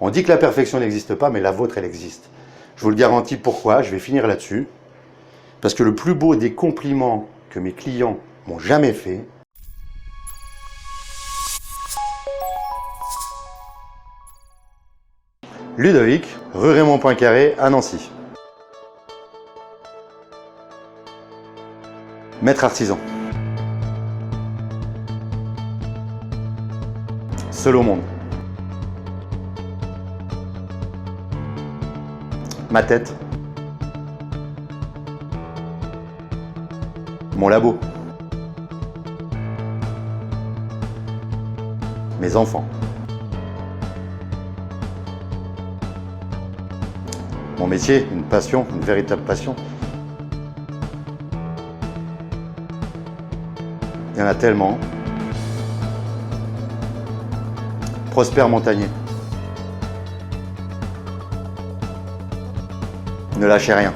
On dit que la perfection n'existe pas, mais la vôtre, elle existe. Je vous le garantis. Pourquoi? Je vais finir là-dessus. Parce que le plus beau des compliments que mes clients m'ont jamais fait, Ludovic, rue Raymond Poincaré à Nancy. Maître artisan. Seul au monde. Ma tête. Mon labo. Mes enfants. Mon métier, une passion, une véritable passion. Il y en a tellement. Prosper Montagnier. Ne lâchez rien.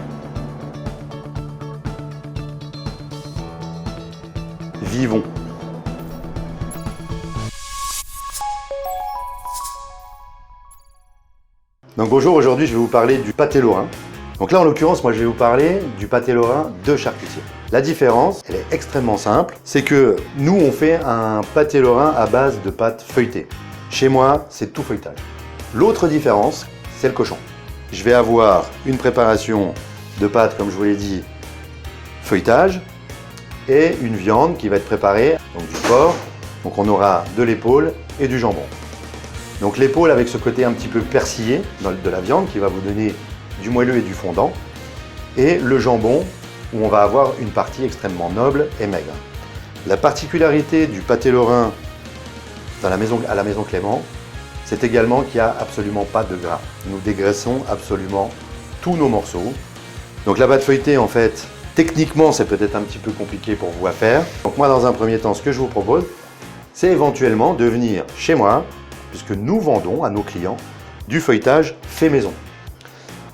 Vivons. Donc bonjour, aujourd'hui je vais vous parler du pâté lorrain. Donc là en l'occurrence, moi je vais vous parler du pâté lorrain de charcutier. La différence, elle est extrêmement simple, c'est que nous on fait un pâté lorrain à base de pâte feuilletée. Chez moi, c'est tout feuilletage. L'autre différence, c'est le cochon. Je vais avoir une préparation de pâte, comme je vous l'ai dit, feuilletage, et une viande qui va être préparée, donc du porc. Donc on aura de l'épaule et du jambon. Donc l'épaule avec ce côté un petit peu persillé de la viande qui va vous donner du moelleux et du fondant. Et le jambon où on va avoir une partie extrêmement noble et maigre. La particularité du pâté lorrain à la maison Clément, c'est également qu'il n'y a absolument pas de gras. Nous dégraissons absolument tous nos morceaux. Donc la pâte feuilletée, en fait, techniquement, c'est peut-être un petit peu compliqué pour vous à faire. Donc moi, dans un premier temps, ce que je vous propose, c'est éventuellement de venir chez moi, puisque nous vendons à nos clients du feuilletage fait maison.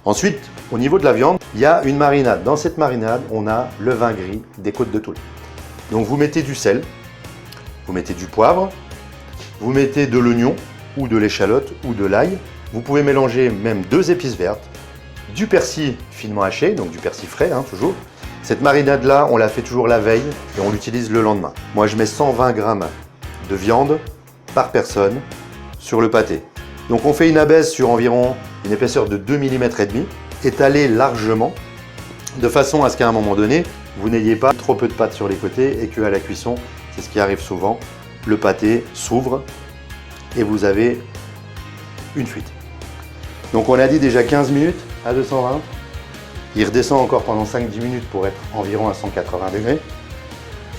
Ensuite, au niveau de la viande, il y a une marinade. Dans cette marinade, on a le vin gris des Côtes de Toul. Donc vous mettez du sel, vous mettez du poivre, vous mettez de l'oignon ou de l'échalote ou de l'ail. Vous pouvez mélanger même 2 épices vertes, du persil finement haché, donc du persil frais toujours. Cette marinade-là, on la fait toujours la veille et on l'utilise le lendemain. Moi, je mets 120 grammes de viande par personne sur le pâté. Donc on fait une abaisse sur environ une épaisseur de 2 mm et demi, étalée largement, de façon à ce qu'à un moment donné, vous n'ayez pas trop peu de pâte sur les côtés et qu'à la cuisson, c'est ce qui arrive souvent, le pâté s'ouvre et vous avez une fuite. Donc on a dit déjà 15 minutes à 220. Il redescend encore pendant 5-10 minutes pour être environ à 180 degrés.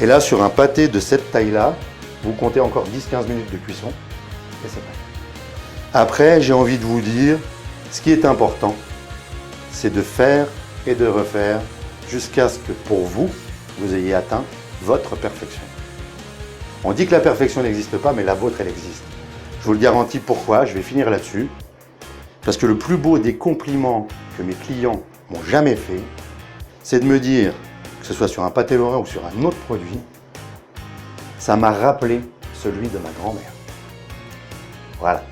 Et là, sur un pâté de cette taille-là, vous comptez encore 10-15 minutes de cuisson et c'est prêt. Après, j'ai envie de vous dire, ce qui est important, c'est de faire et de refaire jusqu'à ce que pour vous, vous ayez atteint votre perfection. On dit que la perfection n'existe pas, mais la vôtre, elle existe. Je vous le garantis. Pourquoi? Je vais finir là-dessus. Parce que le plus beau des compliments que mes clients m'ont jamais fait, c'est de me dire, que ce soit sur un pâté lorrain ou sur un autre produit, ça m'a rappelé celui de ma grand-mère. Voilà.